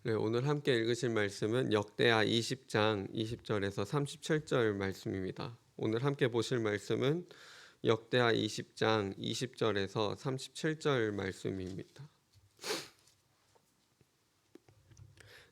네, 오늘 함께 읽으실 말씀은 역대하 20장 20절에서 37절 말씀입니다. 오늘 함께 보실 말씀은 역대하 20장 20절에서 37절 말씀입니다.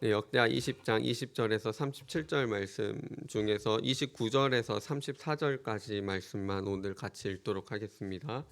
네, 역대하 20장 20절에서 37절 말씀 중에서 29절에서 34절까지 말씀만 오늘 같이 읽도록 하겠습니다.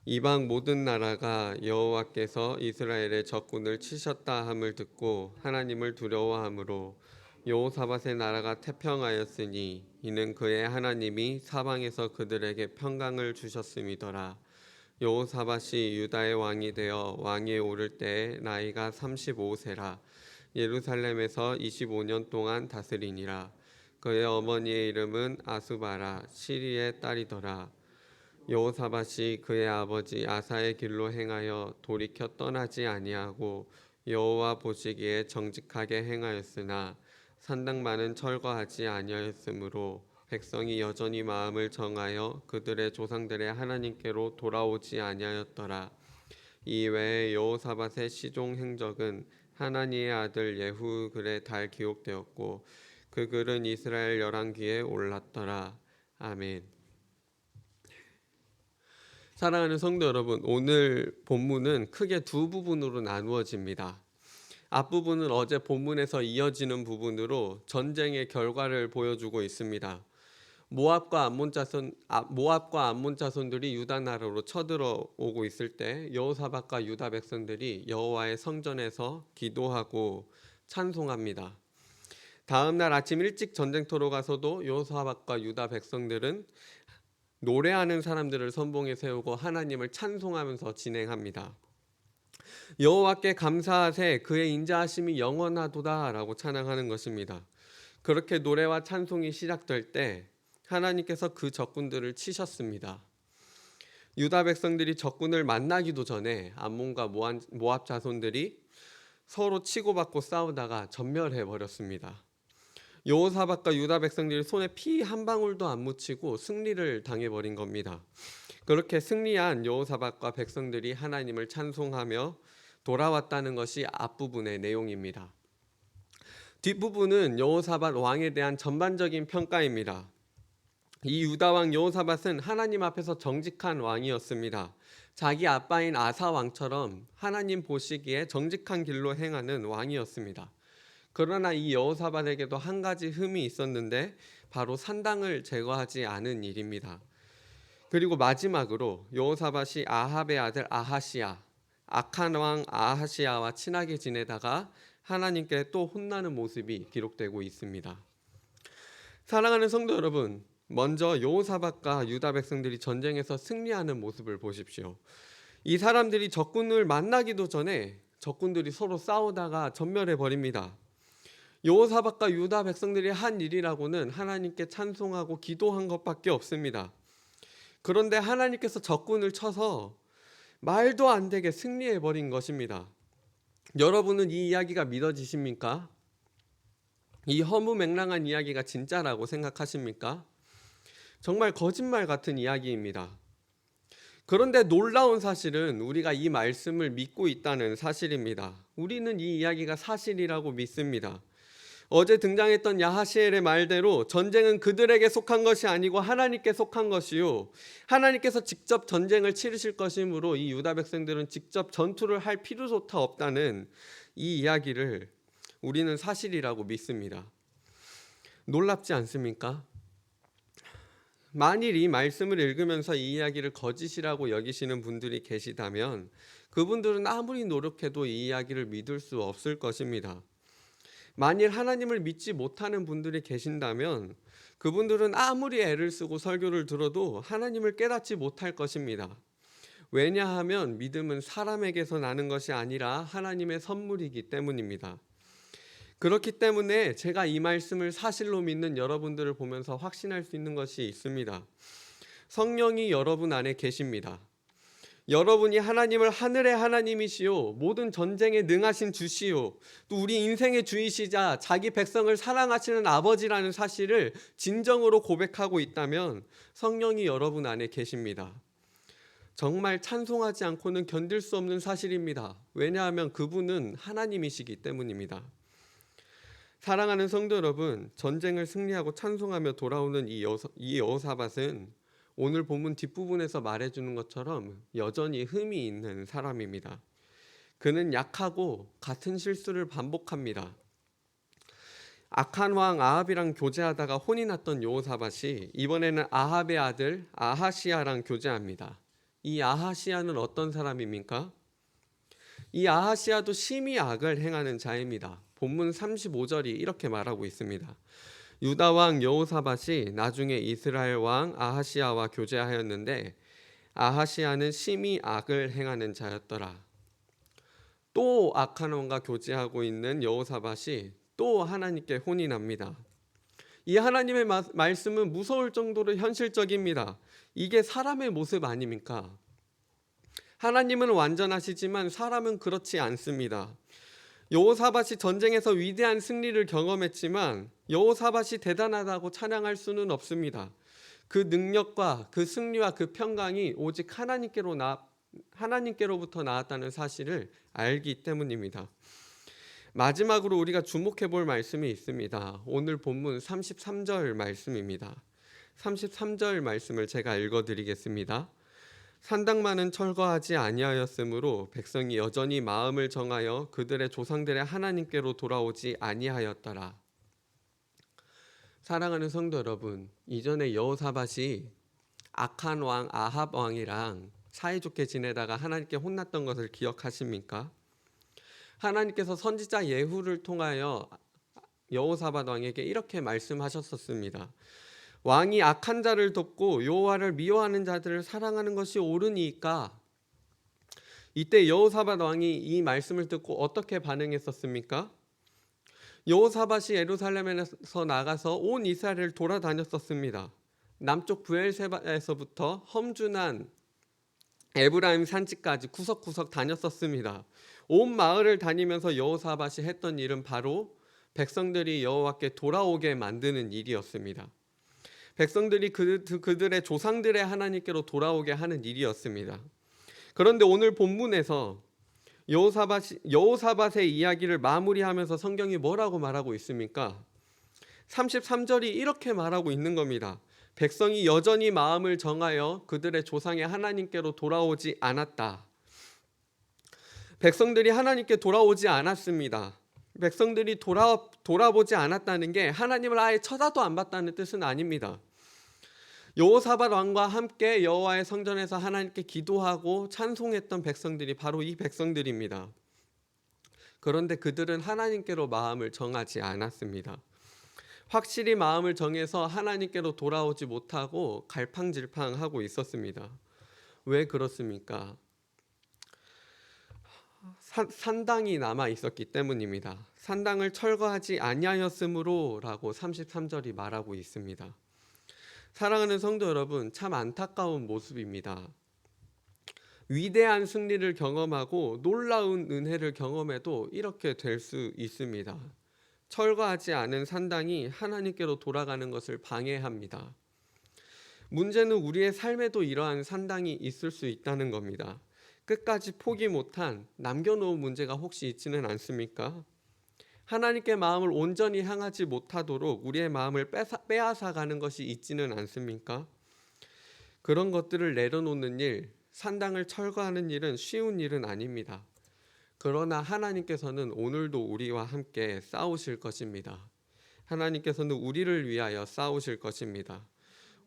이방 모든 나라가 여호와께서 이스라엘의 적군을 치셨다 함을 듣고 하나님을 두려워하므로 여호사밧의 나라가 태평하였으니 이는 그의 하나님이 사방에서 그들에게 평강을 주셨음이더라. 여호사밧이 유다의 왕이 되어 왕위에 오를 때에 나이가 35세라. 예루살렘에서 25년 동안 다스리니라. 그의 어머니의 이름은 아수바라 시리의 딸이더라. 여호사밧이 그의 아버지 아사의 길로 행하여 돌이켜 떠나지 아니하고 여호와 보시기에 정직하게 행하였으나 산당만은 철거하지 아니하였으므로 백성이 여전히 마음을 정하여 그들의 조상들의 하나님께로 돌아오지 아니하였더라. 이외에 여호사밧의 시종 행적은 하나니의 아들 예후 글에 달 기록되었고 그 글은 이스라엘 열왕기에 올랐더라. 아멘. 사랑하는 성도 여러분, 오늘 본문은 크게 두 부분으로 나누어집니다. 앞부분은 어제 본문에서 이어지는 부분으로 전쟁의 결과를 보여주고 있습니다. 모압과 암몬 자손들이 유다 나라로 쳐들어오고 있을 때 여호사밧과 유다 백성들이 여호와의 성전에서 기도하고 찬송합니다. 다음 날 아침 일찍 전쟁터로 가서도 여호사밧과 유다 백성들은 노래하는 사람들을 선봉에 세우고 하나님을 찬송하면서 진행합니다. 여호와께 감사하세 그의 인자하심이 영원하도다라고 찬양하는 것입니다. 그렇게 노래와 찬송이 시작될 때 하나님께서 그 적군들을 치셨습니다. 유다 백성들이 적군을 만나기도 전에 암몬과 모압 자손들이 서로 치고받고 싸우다가 전멸해 버렸습니다. 여호사밧과 유다 백성들이 손에 피 한 방울도 안 묻히고 승리를 당해버린 겁니다. 그렇게 승리한 여호사밧과 백성들이 하나님을 찬송하며 돌아왔다는 것이 앞부분의 내용입니다. 뒷부분은 여호사밧 왕에 대한 전반적인 평가입니다. 이 유다 왕 여호사밧은 하나님 앞에서 정직한 왕이었습니다. 자기 아빠인 아사 왕처럼 하나님 보시기에 정직한 길로 행하는 왕이었습니다. 그러나 이 여호사밧에게도 한 가지 흠이 있었는데 바로 산당을 제거하지 않은 일입니다. 그리고 마지막으로 여호사밧이 아합의 아들 아하시야, 악한 왕 아하시야와 친하게 지내다가 하나님께 또 혼나는 모습이 기록되고 있습니다. 사랑하는 성도 여러분, 먼저 여호사밧과 유다 백성들이 전쟁에서 승리하는 모습을 보십시오. 이 사람들이 적군을 만나기도 전에 적군들이 서로 싸우다가 전멸해 버립니다. 여호사밧과 유다 백성들이 한 일이라고는 하나님께 찬송하고 기도한 것밖에 없습니다. 그런데 하나님께서 적군을 쳐서 말도 안 되게 승리해 버린 것입니다. 여러분은 이 이야기가 믿어지십니까? 이 허무맹랑한 이야기가 진짜라고 생각하십니까? 정말 거짓말 같은 이야기입니다. 그런데 놀라운 사실은 우리가 이 말씀을 믿고 있다는 사실입니다. 우리는 이 이야기가 사실이라고 믿습니다. 어제 등장했던 야하시엘의 말대로 전쟁은 그들에게 속한 것이 아니고 하나님께 속한 것이요, 하나님께서 직접 전쟁을 치르실 것이므로 이 유다 백성들은 직접 전투를 할 필요조차 없다는 이 이야기를 우리는 사실이라고 믿습니다. 놀랍지 않습니까? 만일 이 말씀을 읽으면서 이 이야기를 거짓이라고 여기시는 분들이 계시다면 그분들은 아무리 노력해도 이 이야기를 믿을 수 없을 것입니다. 만일 하나님을 믿지 못하는 분들이 계신다면 그분들은 아무리 애를 쓰고 설교를 들어도 하나님을 깨닫지 못할 것입니다. 왜냐하면 믿음은 사람에게서 나는 것이 아니라 하나님의 선물이기 때문입니다. 그렇기 때문에 제가 이 말씀을 사실로 믿는 여러분들을 보면서 확신할 수 있는 것이 있습니다. 성령이 여러분 안에 계십니다. 여러분이 하나님을 하늘의 하나님이시요 모든 전쟁에 능하신 주시요 또 우리 인생의 주이시자 자기 백성을 사랑하시는 아버지라는 사실을 진정으로 고백하고 있다면 성령이 여러분 안에 계십니다. 정말 찬송하지 않고는 견딜 수 없는 사실입니다. 왜냐하면 그분은 하나님이시기 때문입니다. 사랑하는 성도 여러분, 전쟁을 승리하고 찬송하며 돌아오는 이 여호사밧은 오늘 본문 뒷부분에서 말해주는 것처럼 여전히 흠이 있는 사람입니다. 그는 약하고 같은 실수를 반복합니다. 악한 왕 아합이랑 교제하다가 혼이 났던 여호사밧이 이번에는 아합의 아들 아하시야랑 교제합니다. 이 아하시야는 어떤 사람입니까? 이 아하시야도 심히 악을 행하는 자입니다. 본문 35절이 이렇게 말하고 있습니다. 유다 왕 여호사밧이 나중에 이스라엘 왕 아하시야와 교제하였는데 아하시야는 심히 악을 행하는 자였더라. 또 악한 왕과 교제하고 있는 여호사밧이 또 하나님께 혼이 납니다. 이 하나님의 말씀은 무서울 정도로 현실적입니다. 이게 사람의 모습 아닙니까? 하나님은 완전하시지만 사람은 그렇지 않습니다. 여호사밧이 전쟁에서 위대한 승리를 경험했지만 여호사밧이 대단하다고 찬양할 수는 없습니다. 그 능력과 그 승리와 그 평강이 오직 하나님께로부터 나왔다는 사실을 알기 때문입니다. 마지막으로 우리가 주목해 볼 말씀이 있습니다. 오늘 본문 33절 말씀입니다. 33절 말씀을 제가 읽어드리겠습니다. 산당만은 철거하지 아니하였으므로 백성이 여전히 마음을 정하여 그들의 조상들의 하나님께로 돌아오지 아니하였더라. 사랑하는 성도 여러분, 이전에 여호사밧이 악한 왕 아합 왕이랑 사이좋게 지내다가 하나님께 혼났던 것을 기억하십니까? 하나님께서 선지자 예후를 통하여 여호사밧 왕에게 이렇게 말씀하셨었습니다. 왕이 악한 자를 돕고 여호와를 미워하는 자들을 사랑하는 것이 옳으니까. 이때 여호사밧 왕이 이 말씀을 듣고 어떻게 반응했었습니까? 여호사밧이 예루살렘에서 나가서 온 이스라엘을 돌아다녔었습니다. 남쪽 브엘세바에서부터 험준한 에브라임 산지까지 구석구석 다녔었습니다. 온 마을을 다니면서 여호사밧이 했던 일은 바로 백성들이 여호와께 돌아오게 만드는 일이었습니다. 백성들이 그들의 조상들의 하나님께로 돌아오게 하는 일이었습니다. 그런데 오늘 본문에서 여호사밧의 이야기를 마무리하면서 성경이 뭐라고 말하고 있습니까? 33절이 이렇게 말하고 있는 겁니다. 백성이 여전히 마음을 정하여 그들의 조상의 하나님께로 돌아오지 않았다. 백성들이 하나님께 돌아오지 않았습니다. 백성들이 돌아보지 않았다는 게 하나님을 아예 쳐다도 안 봤다는 뜻은 아닙니다. 여호사밧 왕과 함께 여호와의 성전에서 하나님께 기도하고 찬송했던 백성들이 바로 이 백성들입니다. 그런데 그들은 하나님께로 마음을 정하지 않았습니다. 확실히 마음을 정해서 하나님께로 돌아오지 못하고 갈팡질팡하고 있었습니다. 왜 그렇습니까? 산당이 남아 있었기 때문입니다. 산당을 철거하지 아니하였으므로 라고 33절이 말하고 있습니다. 사랑하는 성도 여러분, 참 안타까운 모습입니다. 위대한 승리를 경험하고 놀라운 은혜를 경험해도 이렇게 될 수 있습니다. 철거하지 않은 산당이 하나님께로 돌아가는 것을 방해합니다. 문제는 우리의 삶에도 이러한 산당이 있을 수 있다는 겁니다. 끝까지 포기 못한 남겨놓은 문제가 혹시 있지는 않습니까? 하나님께 마음을 온전히 향하지 못하도록 우리의 마음을 빼앗아가는 것이 있지는 않습니까? 그런 것들을 내려놓는 일, 산당을 철거하는 일은 쉬운 일은 아닙니다. 그러나 하나님께서는 오늘도 우리와 함께 싸우실 것입니다. 하나님께서는 우리를 위하여 싸우실 것입니다.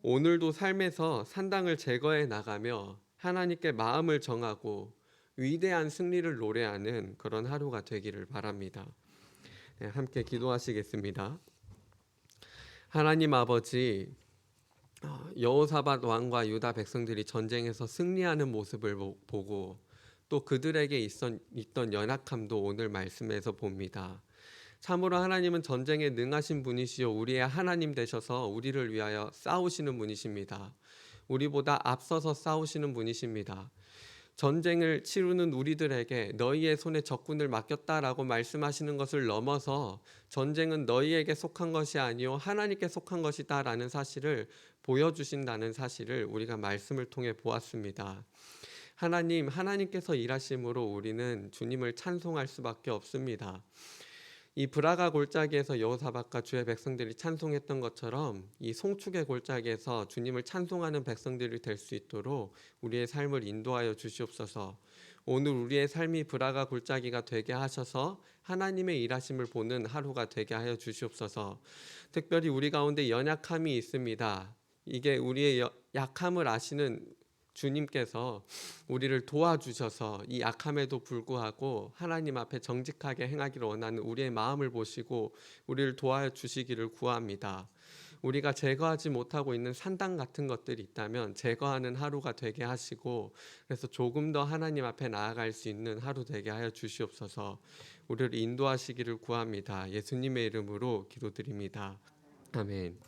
오늘도 삶에서 산당을 제거해 나가며 하나님께 마음을 정하고 위대한 승리를 노래하는 그런 하루가 되기를 바랍니다. 네, 함께 기도하시겠습니다. 하나님 아버지, 여호사밧 왕과 유다 백성들이 전쟁에서 승리하는 모습을 보고 또 그들에게 있던 연약함도 오늘 말씀에서 봅니다. 참으로 하나님은 전쟁에 능하신 분이시요 우리의 하나님 되셔서 우리를 위하여 싸우시는 분이십니다. 우리보다 앞서서 싸우시는 분이십니다. 전쟁을 치르는 우리들에게 너희의 손에 적군을 맡겼다라고 말씀하시는 것을 넘어서 전쟁은 너희에게 속한 것이 아니요 하나님께 속한 것이다라는 사실을 보여주신다는 사실을 우리가 말씀을 통해 보았습니다. 하나님께서 일하심으로 우리는 주님을 찬송할 수밖에 없습니다. 이 브라가 골짜기에서 여호사밧과 주의 백성들이 찬송했던 것처럼 이 송축의 골짜기에서 주님을 찬송하는 백성들이 될 수 있도록 우리의 삶을 인도하여 주시옵소서. 오늘 우리의 삶이 브라가 골짜기가 되게 하셔서 하나님의 일하심을 보는 하루가 되게 하여 주시옵소서. 특별히 우리 가운데 연약함이 있습니다. 이게 우리의 약함을 아시는 주님께서 우리를 도와주셔서 이 약함에도 불구하고 하나님 앞에 정직하게 행하기를 원하는 우리의 마음을 보시고 우리를 도와주시기를 구합니다. 우리가 제거하지 못하고 있는 산당 같은 것들이 있다면 제거하는 하루가 되게 하시고, 그래서 조금 더 하나님 앞에 나아갈 수 있는 하루 되게 하여 주시옵소서. 우리를 인도하시기를 구합니다. 예수님의 이름으로 기도드립니다. 아멘.